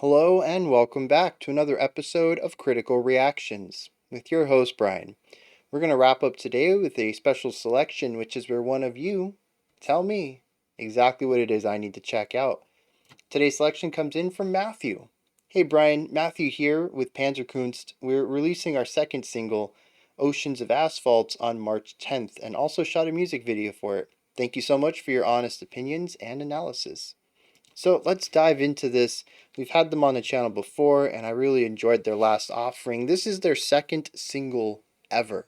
Hello and welcome back to another episode of Critical Reactions with your host Bryan. We're going to wrap up today with a special selection, which is where one of you tell me exactly what it is I need to check out. Today's selection comes in from Matthew. Hey Bryan, Matthew here with Panzer Kunst. We're releasing our second single, Oceans of Asphalt, on March 10th and also shot a music video for it. Thank you so much for your honest opinions and analysis. So let's dive into this. We've had them on the channel before, and I really enjoyed their last offering. This is their second single ever.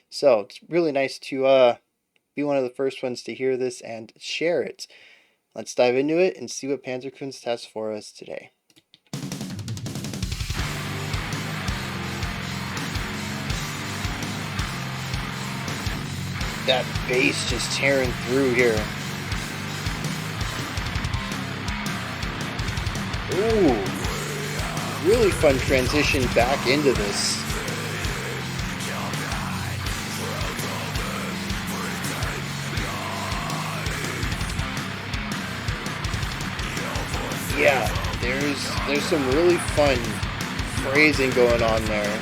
So it's really nice to be one of the first ones to hear this and share it. Let's dive into it and see what Panzer Kunst has for us today. That bass just tearing through here. Ooh, really fun transition back into this. Yeah, there's some really fun phrasing going on there.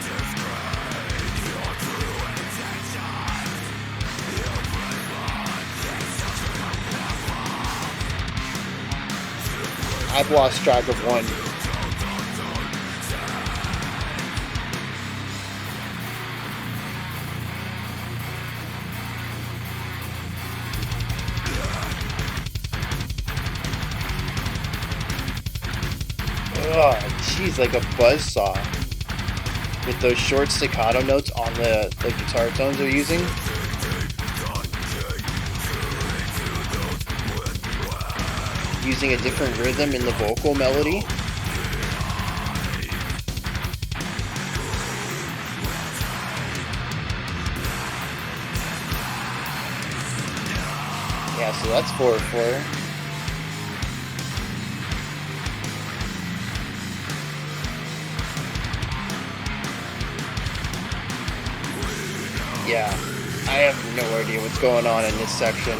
I've lost track of one. Oh, jeez, like a buzzsaw. With those short staccato notes on the guitar tones they're using. Using a different rhythm in the vocal melody. Yeah, so that's 4/4. Yeah, I have no idea what's going on in this section.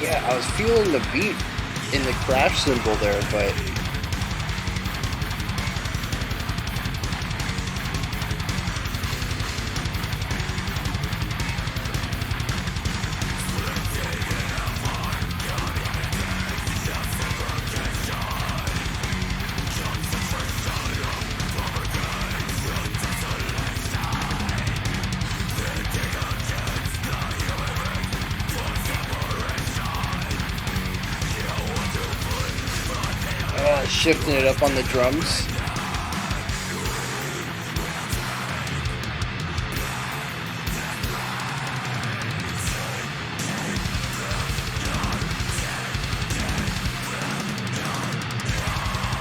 Yeah, I was feeling the beat in the crash cymbal there, but shifting it up on the drums.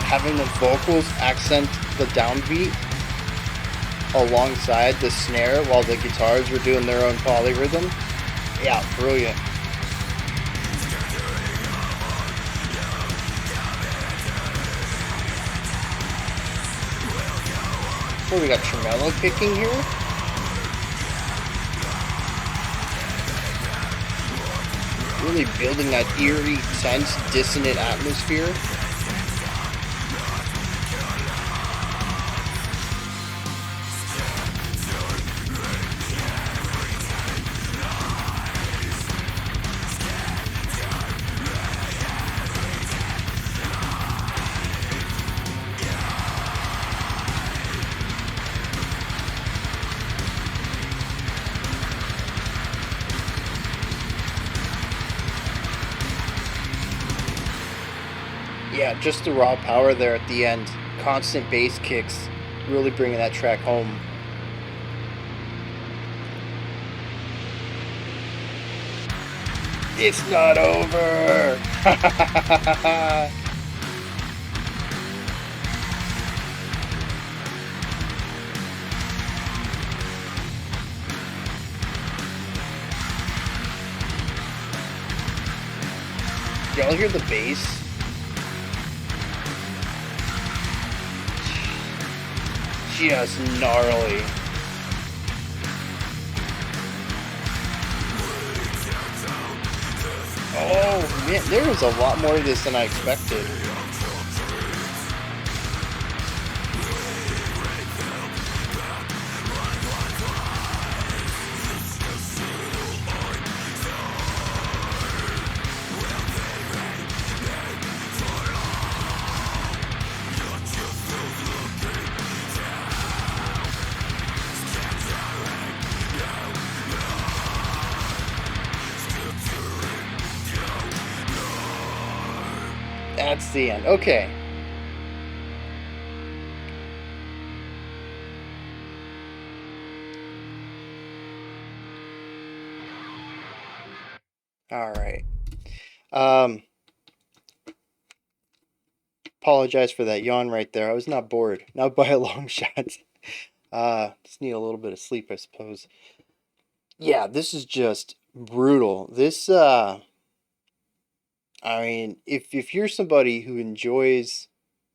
Having the vocals accent the downbeat alongside the snare while the guitars were doing their own polyrhythm. Yeah, brilliant. Oh, we got tremolo picking here. Really building that eerie, tense, dissonant atmosphere. Yeah, just the raw power there at the end. Constant bass kicks, really bringing that track home. It's not over! y'all hear the bass? Just gnarly. Oh man, there was a lot more of this than I expected. That's the end. Okay. All right. Apologize for that yawn right there. I was not bored. Not by a long shot. Just need a little bit of sleep, I suppose. Yeah, this is just brutal. This I mean, if you're somebody who enjoys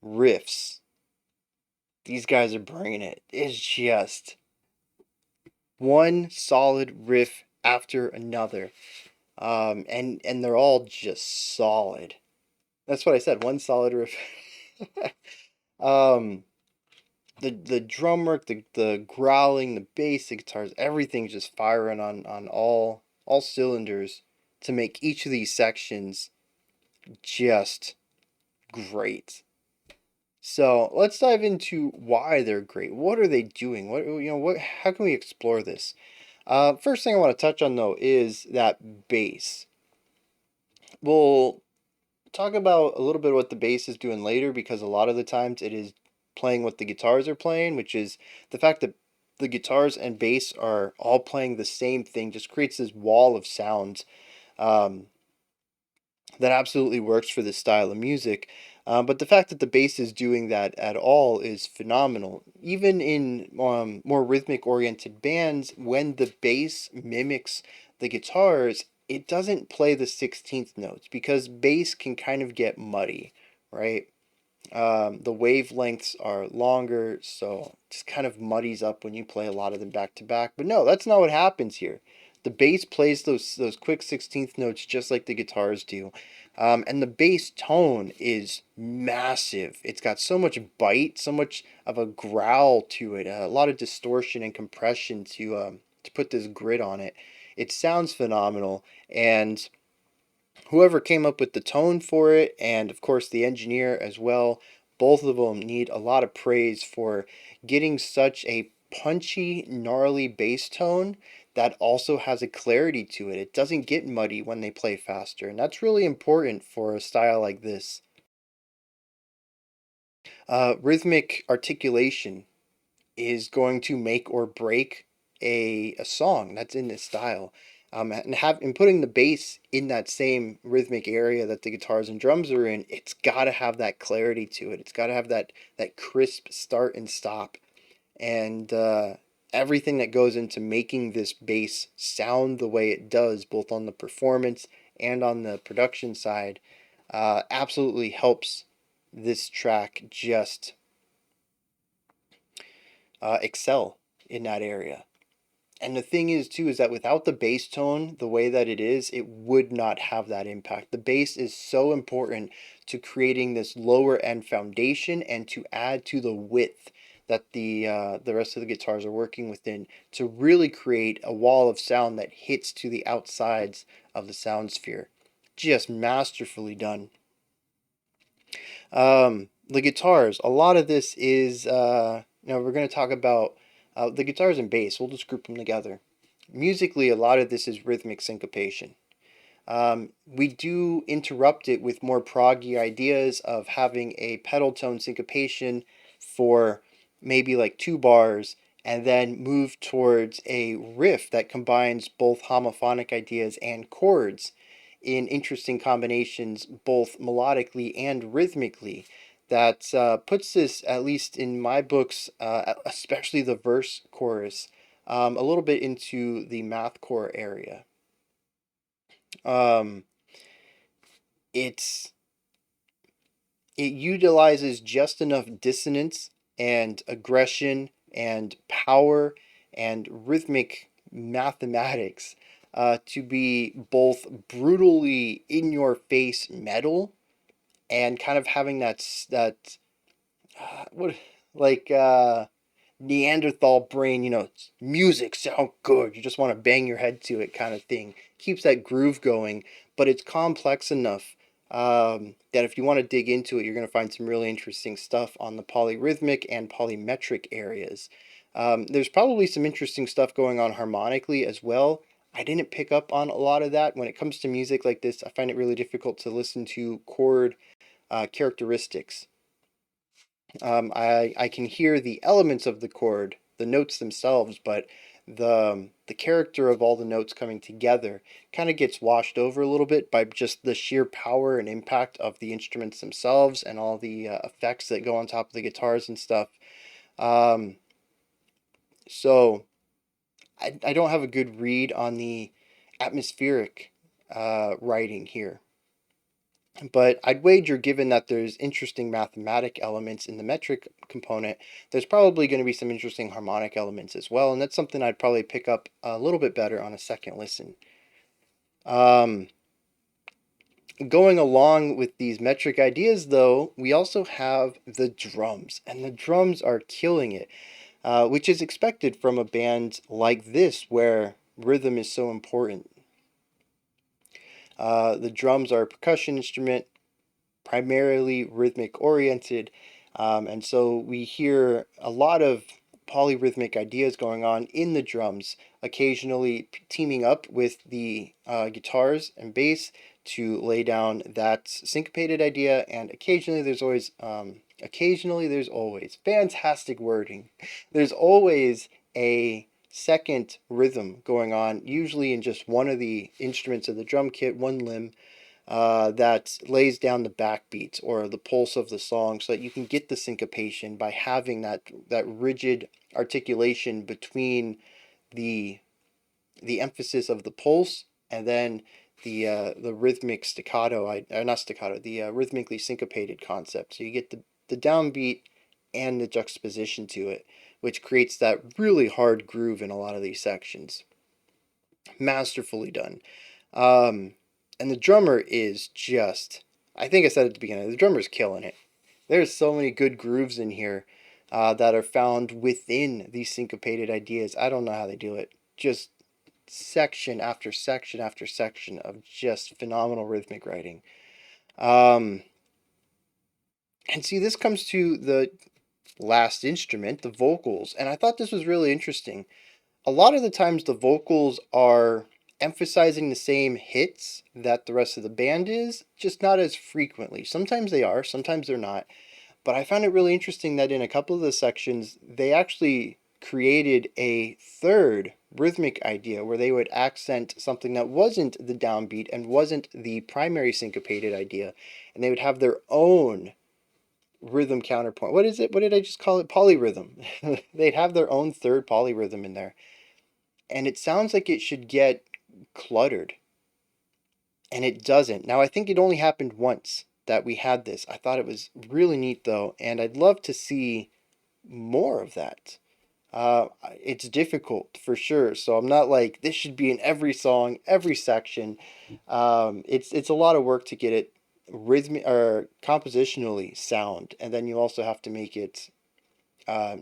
riffs, these guys are bringing it. It's just one solid riff after another. And they're all just solid. That's what I said, one solid riff. um the drum work, the growling, the bass, the guitars, everything's just firing on all cylinders to make each of these sections just great. So let's dive into why they're great. What are they doing? What how can we explore this? First thing I want to touch on though is that bass. We'll talk about a little bit what the bass is doing later because a lot of the times it is playing what the guitars are playing, which is the fact that the guitars and bass are all playing the same thing just creates this wall of sounds um, that absolutely works for this style of music. But the fact that the bass is doing that at all is phenomenal. Even in more rhythmic oriented bands, when the bass mimics the guitars, it doesn't play the 16th notes because bass can kind of get muddy, right? The wavelengths are longer, so it just kind of muddies up when you play a lot of them back to back. But no, that's not what happens here. The bass plays those quick 16th notes just like the guitars do. And the bass tone is massive. It's got so much bite, so much of a growl to it, a lot of distortion and compression to put this grit on it. It sounds phenomenal, and whoever came up with the tone for it, and of course the engineer as well, both of them need a lot of praise for getting such a punchy, gnarly bass tone that also has a clarity to it. It doesn't get muddy when they play faster, and that's really important for a style like this. Rhythmic articulation is going to make or break a song that's in this style. And putting the bass in that same rhythmic area that the guitars and drums are in, it's got to have that clarity to it. It's got to have that crisp start and stop, and everything that goes into making this bass sound the way it does, both on the performance and on the production side, absolutely helps this track just excel in that area. And the thing is, too, is that without the bass tone the way that it is, it would not have that impact. The bass is so important to creating this lower end foundation and to add to the width that the rest of the guitars are working within to really create a wall of sound that hits to the outsides of the sound sphere. Just masterfully done. The guitars, a lot of this is, we're going to talk about the guitars and bass. We'll just group them together. Musically, a lot of this is rhythmic syncopation. We do interrupt it with more proggy ideas of having a pedal tone syncopation for maybe like 2 bars and then move towards a riff that combines both homophonic ideas and chords in interesting combinations, both melodically and rhythmically. That puts this, at least in my books, especially the verse chorus, a little bit into the mathcore area. Um, it's it utilizes just enough dissonance and aggression and power and rhythmic mathematics to be both brutally in your face metal and kind of having that what like Neanderthal brain, music sound good. You just want to bang your head to it kind of thing. Keeps that groove going, but it's complex enough that if you want to dig into it, you're going to find some really interesting stuff on the polyrhythmic and polymetric areas. There's probably some interesting stuff going on harmonically as well. I didn't pick up on a lot of that. When it comes to music like this, I find it really difficult to listen to chord characteristics. I can hear the elements of the chord, the notes themselves, but the character of all the notes coming together kind of gets washed over a little bit by just the sheer power and impact of the instruments themselves and all the effects that go on top of the guitars and stuff. Um, so I don't have a good read on the atmospheric writing here. But I'd wager, given that there's interesting mathematic elements in the metric component, there's probably going to be some interesting harmonic elements as well, and that's something I'd probably pick up a little bit better on a second listen. Um, Going along with these metric ideas, though, we also have the drums, and the drums are killing it, which is expected from a band like this, where rhythm is so important. The drums are a percussion instrument, primarily rhythmic oriented. And so we hear a lot of polyrhythmic ideas going on in the drums, occasionally teaming up with the guitars and bass to lay down that syncopated idea. And occasionally there's always fantastic wording. There's always a second rhythm going on, usually in just one of the instruments of the drum kit, one limb, that lays down the backbeats or the pulse of the song so that you can get the syncopation by having that rigid articulation between the the emphasis of the pulse and then the rhythmic staccato, not staccato, the rhythmically syncopated concept. So you get the downbeat and the juxtaposition to it, which creates that really hard groove in a lot of these sections. Masterfully done. Um, and the drummer is just, I think I said at the beginning, the drummer's killing it. There's so many good grooves in here that are found within these syncopated ideas. I don't know how they do it. Just section after section after section of just phenomenal rhythmic writing. Um, and see, this comes to the last instrument, the vocals. And I thought this was really interesting. A lot of the times the vocals are emphasizing the same hits that the rest of the band is, just not as frequently. Sometimes they are, sometimes they're not. But I found it really interesting that in a couple of the sections, they actually created a third rhythmic idea where they would accent something that wasn't the downbeat and wasn't the primary syncopated idea, and they would have their own rhythm counterpoint. What is it? What did I just call it? Polyrhythm. They'd have their own third polyrhythm in there. And it sounds like it should get cluttered, and it doesn't. Now, I think it only happened once that we had this. I thought it was really neat though, and I'd love to see more of that. It's difficult for sure, so I'm not like this should be in every song, every section. It's a lot of work to get it rhythmic or compositionally sound, and then you also have to make it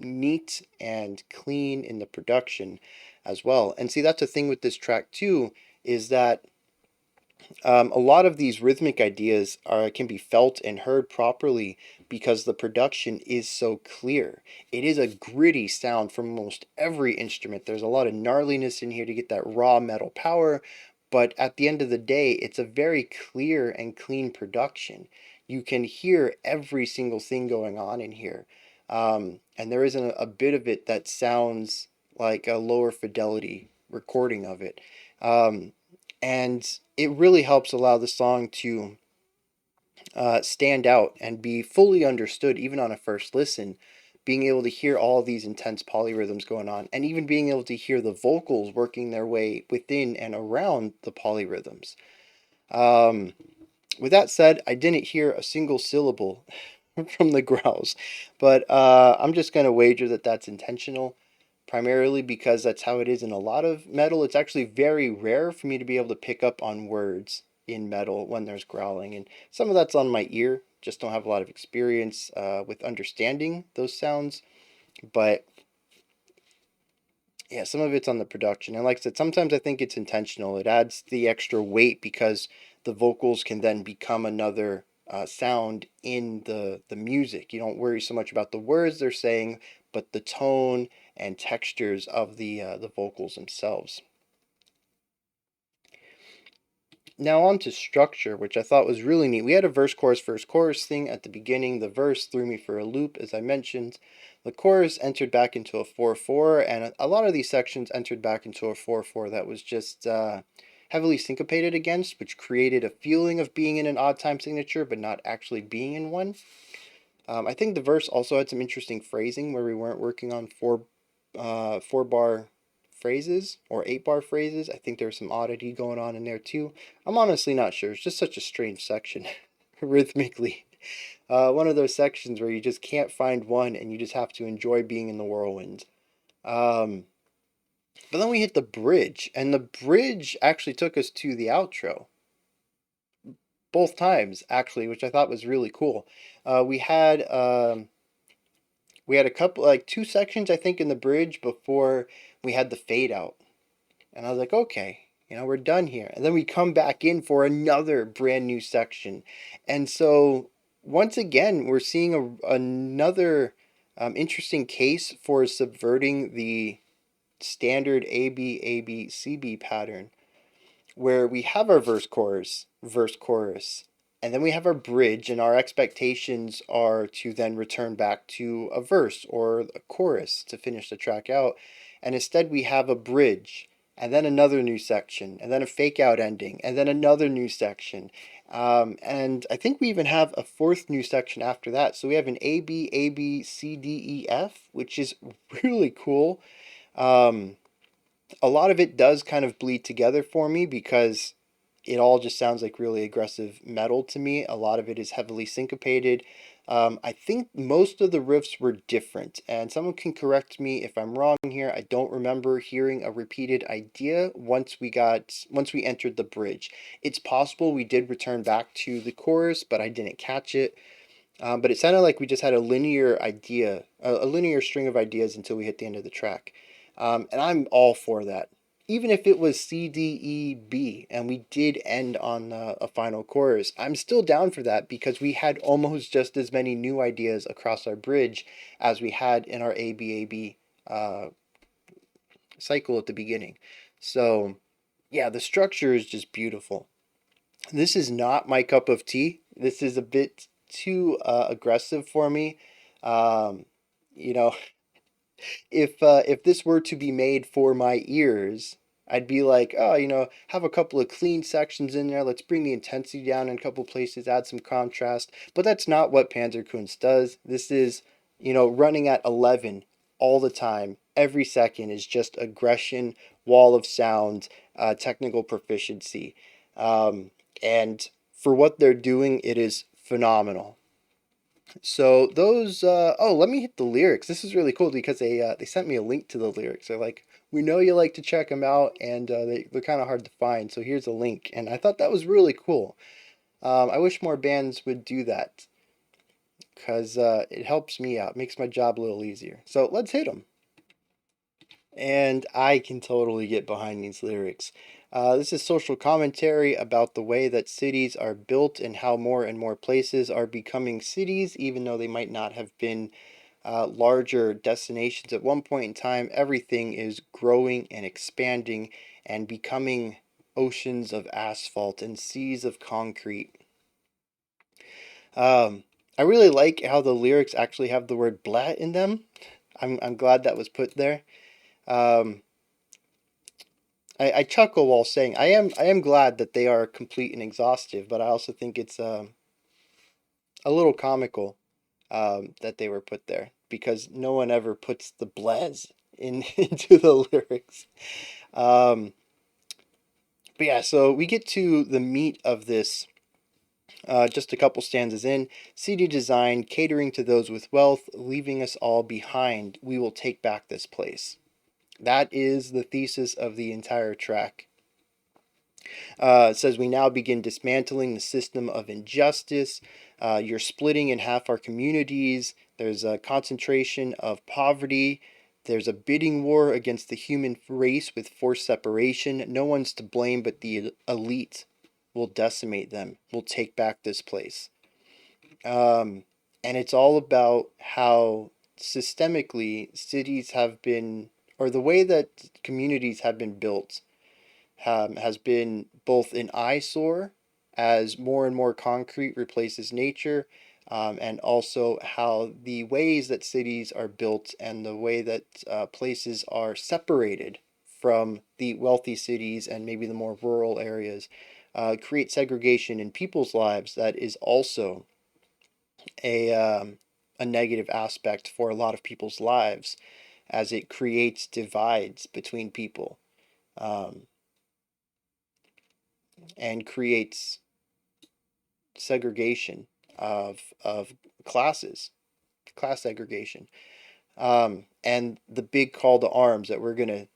neat and clean in the production as well. And see, that's the thing with this track too, is that a lot of these rhythmic ideas can be felt and heard properly because the production is so clear. It is a gritty sound from almost every instrument. There's a lot of gnarliness in here to get that raw metal power, but at the end of the day, it's a very clear and clean production. You can hear every single thing going on in here. And there isn't a bit of it that sounds like a lower fidelity recording of it. Um, and it really helps allow the song to stand out and be fully understood even on a first listen, being able to hear all these intense polyrhythms going on and even being able to hear the vocals working their way within and around the polyrhythms. um, With that said, I didn't hear a single syllable from the growls, but I'm just going to wager that that's intentional, primarily because that's how it is in a lot of metal. It's actually very rare for me to be able to pick up on words in metal when there's growling, and some of that's on my ear. Just don't have a lot of experience with understanding those sounds, but yeah, some of it's on the production. And like I said, sometimes I think it's intentional. It adds the extra weight because the vocals can then become another sound in the music. You don't worry so much about the words they're saying, but the tone and textures of the vocals themselves. Now on to structure, which I thought was really neat. We had a verse, chorus thing at the beginning. The verse threw me for a loop, as I mentioned. The chorus entered back into a 4/4, and a lot of these sections entered back into a 4/4 that was just heavily syncopated against, which created a feeling of being in an odd time signature, but not actually being in one. I think the verse also had some interesting phrasing where we weren't working on four bar phrases or 8 bar phrases. I think there's some oddity going on in there too. I'm honestly not sure. It's just such a strange section rhythmically. One of those sections where you just can't find one and you just have to enjoy being in the whirlwind. Um, but then we hit the bridge, and the bridge actually took us to the outro both times, actually, which I thought was really cool. We had a couple, like 2 sections, I think, in the bridge before we had the fade out. And I was like, okay, we're done here. And then we come back in for another brand new section. And so, once again, we're seeing another interesting case for subverting the standard A B pattern, where we have our verse, chorus, and then we have our bridge, and our expectations are to then return back to a verse or a chorus to finish the track out. And instead, we have a bridge, and then another new section, and then a fake out ending, and then another new section. And I think we even have a fourth new section after that. So we have an A, B, C, D, E, F, which is really cool. Um, a lot of it does kind of bleed together for me because it all just sounds like really aggressive metal to me. A lot of it is heavily syncopated. I think most of the riffs were different, and someone can correct me if I'm wrong here. I don't remember hearing a repeated idea once we entered the bridge. It's possible we did return back to the chorus, but I didn't catch it. But it sounded like we just had a linear idea, a linear string of ideas until we hit the end of the track. And I'm all for that. Even if it was C, D, E, B, and we did end on a final chorus, I'm still down for that because we had almost just as many new ideas across our bridge as we had in our ABAB cycle at the beginning. So, yeah, the structure is just beautiful. This is not my cup of tea. This is a bit too aggressive for me. Um, you know, if this were to be made for my ears, I'd be like, oh, have a couple of clean sections in there. Let's bring the intensity down in a couple places, add some contrast. But that's not what Panzer Kunst does. This is, running at 11 all the time. Every second is just aggression, wall of sound, technical proficiency. And for what they're doing, it is phenomenal. So those, let me hit the lyrics. This is really cool because they sent me a link to the lyrics. They're like, we know you like to check them out, and they're kind of hard to find. So here's a link, and I thought that was really cool. I wish more bands would do that because it helps me out, makes my job a little easier. So let's hit them. And I can totally get behind these lyrics. This is social commentary about the way that cities are built and how more and more places are becoming cities, even though they might not have been larger destinations at one point in time. Everything is growing and expanding and becoming oceans of asphalt and seas of concrete. I really like how the lyrics actually have the word blah in them. I'm glad that was put there. Um, I chuckle while saying I am glad that they are complete and exhaustive, but I also think it's a little comical that they were put there because no one ever puts the blaz in into the lyrics. Um, but yeah, so we get to the meat of this Just a couple stanzas in. City design, catering to those with wealth, leaving us all behind. We will take back this place. That is the thesis of the entire track. It says, we now begin dismantling the system of injustice. You're splitting in half our communities. There's a concentration of poverty. There's a bidding war against the human race with forced separation. No one's to blame but the elite. Will decimate them. Will take back this place. And it's all about how systemically cities have been, or the way that communities have been built, has been both an eyesore as more and more concrete replaces nature, and also how the ways that cities are built and the way that places are separated from the wealthy cities and maybe the more rural areas create segregation in people's lives that is also a negative aspect for a lot of people's lives, as it creates divides between people, um, and creates segregation of classes, class segregation. And the big call to arms that we're going to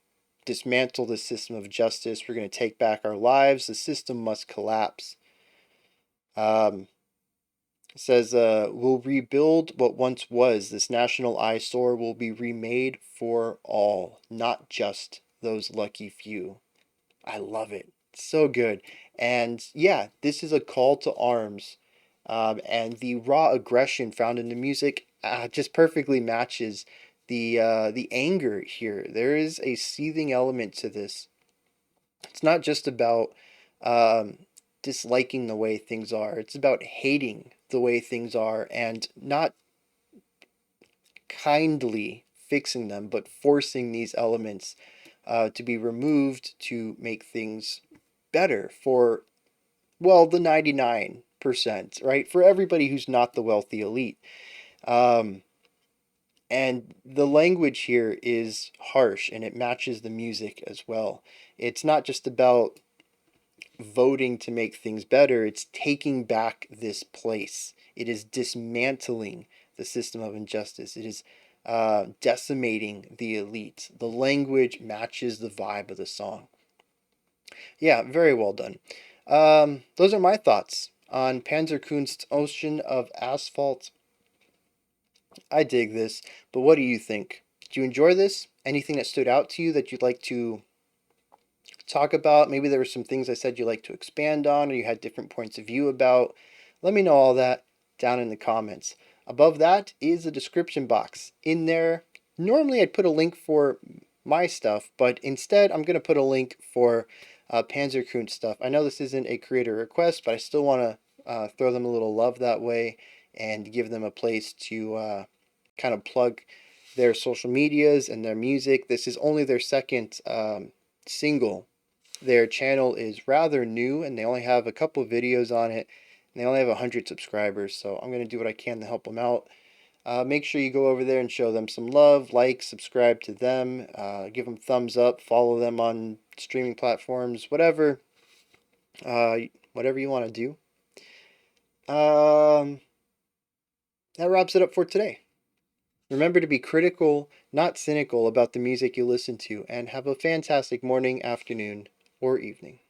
dismantle the system of justice. We're going to take back our lives. The system must collapse. Um, it says, we'll rebuild what once was. This national eyesore will be remade for all, not just those lucky few. I love it. So good. And yeah, this is a call to arms. And the raw aggression found in the music just perfectly matches the anger here. There is a seething element to this. It's not just about um, disliking the way things are. It's about hating the way things are and not kindly fixing them, but forcing these elements to be removed to make things better for, well, the 99%, right? For everybody who's not the wealthy elite. Um, and the language here is harsh and it matches the music as well. It's not just about voting to make things better, it's taking back this place. It is dismantling the system of injustice. It is decimating the elite. The language matches the vibe of the song. Yeah, very well done. Those are my thoughts on Panzer Kunst's Ocean of Asphalt. I dig this, but what do you think? Did you enjoy this? Anything that stood out to you that you'd like to talk about? Maybe there were some things I said you'd like to expand on or you had different points of view about. Let me know all that down in the comments. Above that is a description box. In there, normally I'd put a link for my stuff, but instead I'm going to put a link for Panzer Kunst stuff. I know this isn't a creator request, but I still want to throw them a little love that way and give them a place to kind of plug their social medias and their music. This is only their second single. Their channel is rather new and they only have a couple of videos on it and they only have 100 subscribers, so I'm going to do what I can to help them out. Make sure you go over there and show them some love, like, subscribe to them, give them thumbs up, follow them on streaming platforms, whatever whatever you want to do. That wraps it up for today. Remember to be critical, not cynical about the music you listen to, and have a fantastic morning, afternoon, or evening.